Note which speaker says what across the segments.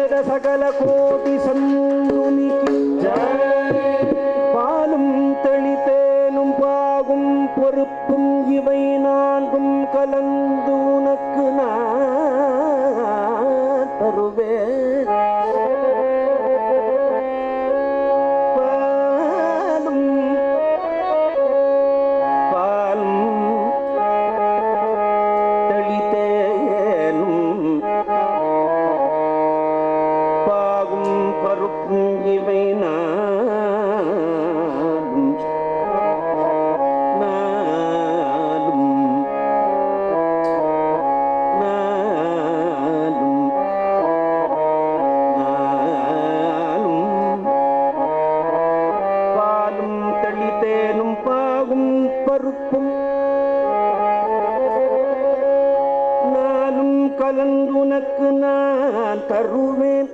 Speaker 1: வேத சகல கோடி சந்துனிக்கு பாலும் தெளித்தேனும் பாகும் பொறுப்பும் இவை நான்கும் கலந்து உனக்கு நான் தருவேன். கலந்துனக்கு நான் தருவேன்.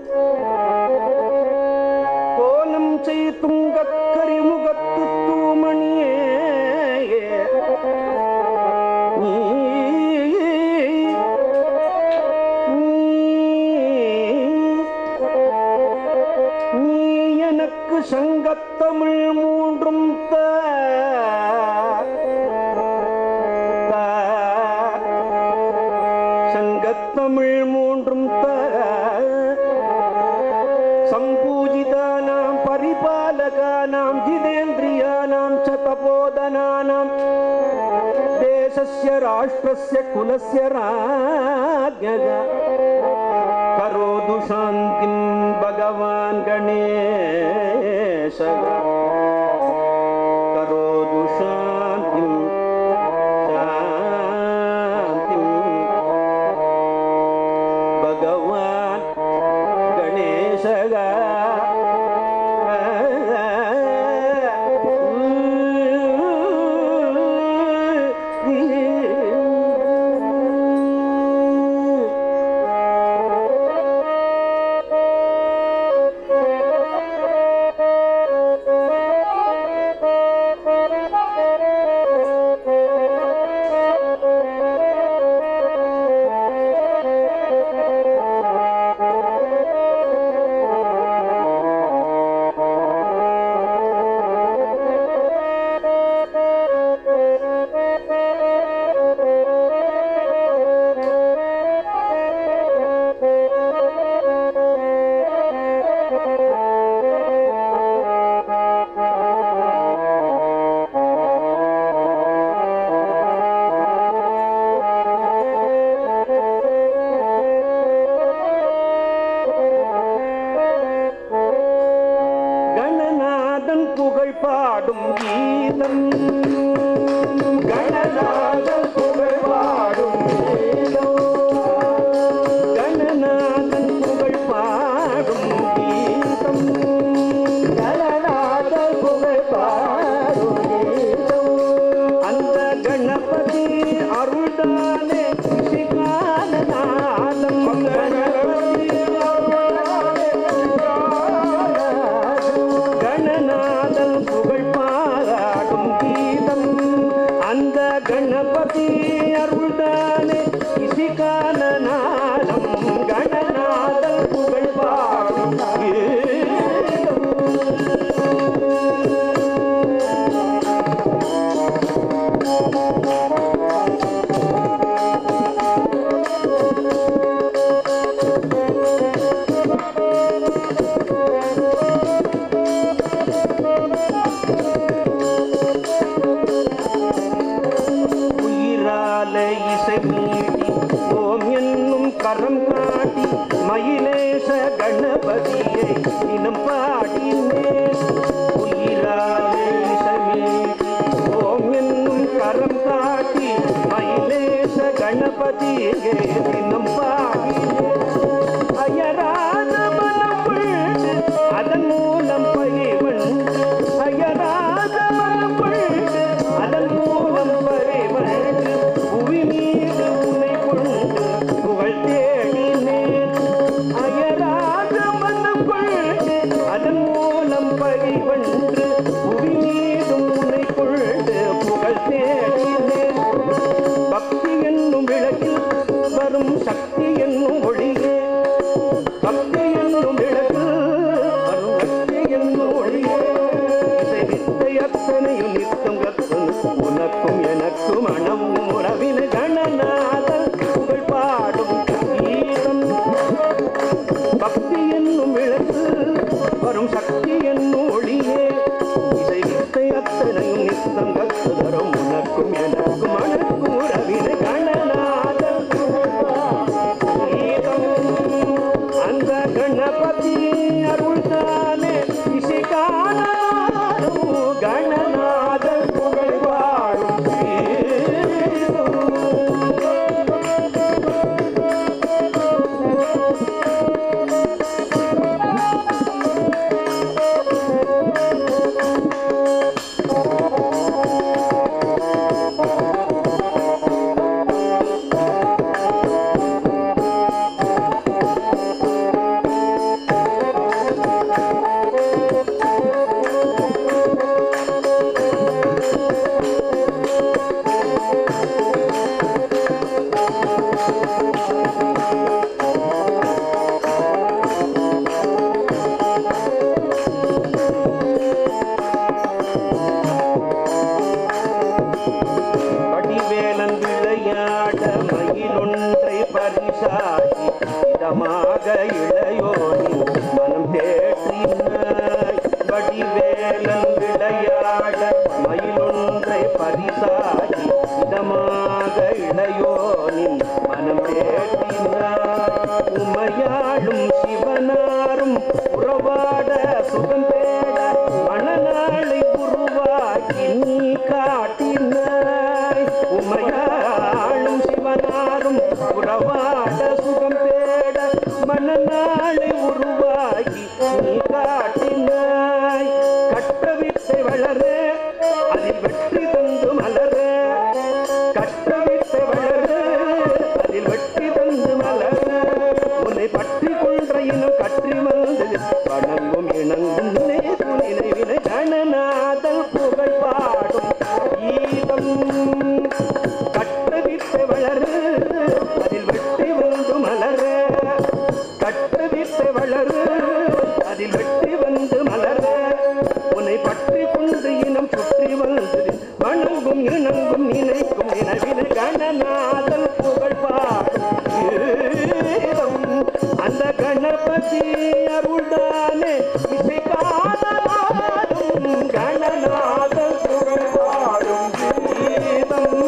Speaker 1: கோலம் செய் துங்கக்கரி முகத்து தூமணியே நீ எனக்கு சங்கத்தமிழ் மூன்றும் தமிழ் மூன்றும் சம்பூஜிதானாம் பரிபாலகானாம் ஜிதேந்திரியானாம் ச தபோதனானாம் தேசஸ்ய ராஷ்ட்ரஸ்ய குலஸ்ய ராஜ்ஞக கரோது சாந்திம் பகவான் கணேசக கரோது சாந்திம் பகவான் கணேசக புகழ் பாடும் கீதம் கணநாதன் புகழ் பாடும் கீதம் கணநாதன் புகழ் பாடும் கீதம் கணநாதன் புகழ் பாடும் கீதம் அந்த கணபதி அருள்தானே சிகானநாதம் கணபதி அருள்தானே இசிகானநாதம் கணநாதன் புகழ் பாடும் ஓம் என்னும் கரம் காட்டி மயிலேச கணபதியை தினம் பாடினேன். உயிராலே இசைமீட்டி ஓம் என்னும் கரம் காட்டி மயிலேச கணபதியை தினம் பாடினேன். அயராத மனம் அதன் மூலம் பயிவன் அயராத மனம் அதன் மூலம் பயிவன் புவி மீது உன்னை கொண்டு புகழ் தேடினேன். அயராத மனம் பக்தி என்னும் விளக்கு வரும் பக்தி என்னும் ஒளியே இசை வித்தை அத்தனையும் நித்தம் கத்தன் உனக்கும் எனக்கும் அணவும் உறவின கணநாதன் புகழ் பாடும் கீதம் பக்தி என்னும் விளக்கு வரும் சக்தி என்னும் ஒளியே இசை வித்தை அத்தனையும் நித்தம் கத்துதரும் உனக்கும் எனக்கும் அணக்கும் உறவின கணநாதன் கீதம் அந்த கணபதி அருள்தானே இசை காணாரும் கணநாதன் புகழ் பாடும் வடிவேலன் விளையாட மயிலொன்றை பரிசாகி இதமாக இளையோனின் மனம் தேற்றினாய் வடிவேலன் விளையாட மயிலொன்றை பரிசாகி இதமாக இளையோனின் மனம் தேற்றினாய் உமையாளும் சிவனாரும் உறவாட சுகம் தேட மணநாளை உருவாக்கி நீ காட்டினாய் உமையாளும் சிவனாரும் உறவாட சுகம் தேட மணநாளை உருவாக்கி நீ காட்டினாய் கட்ட வித்தை வளர அதில் வெற்றி தந்து மலர கட்ட வித்தை வளர அதில் வெற்றி தந்து மலர உன்னை பற்றி கொன்ற இனம் கற்றி வந்தது வணங்கும் இணங்கும் நினைவினை கணநாதன் புகழ் பாடும் கீதம் கட்ட வித்தை வளர அதில் வெற்றி வந்து மலர கட்ட வித்தை வளர அதில் வெற்றி வந்து மலர உன்னை பற்றி கொண்டு இனம் சுற்றி வந்து வணங்கும் இணங்கும் நினைக்கும் நினைவினை கணநாதன் புகழ் பாடும் கீதம் அந்த கணபதி அருள்தானே இசை காணாரும் கணநாதன் புகழ் பாடும் கீதம்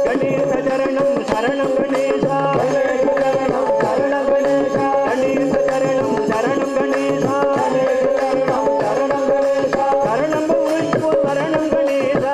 Speaker 1: கணேச சரணம் சரணம் கணேசா சரணம் கணேசா கணேச சரணம் சரணம் கணேசா சரணம் கணேசா சரணம் கணேசா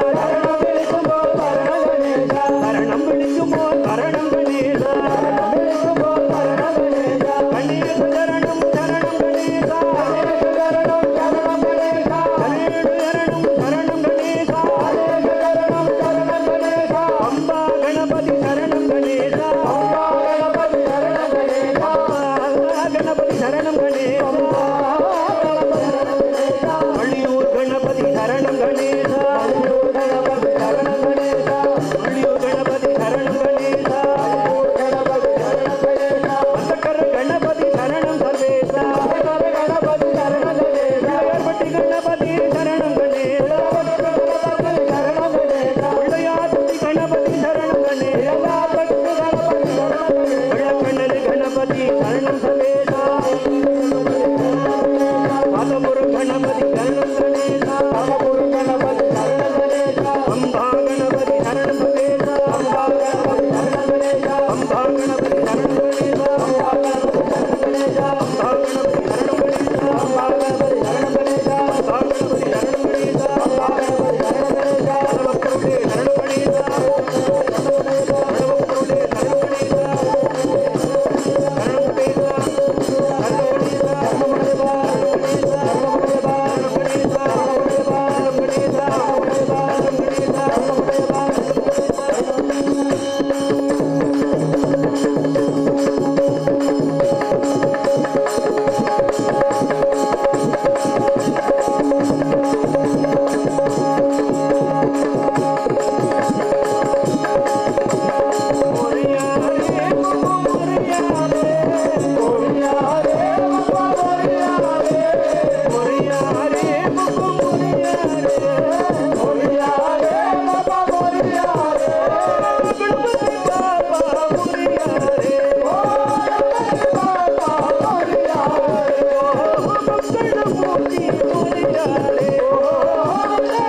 Speaker 1: ஓம்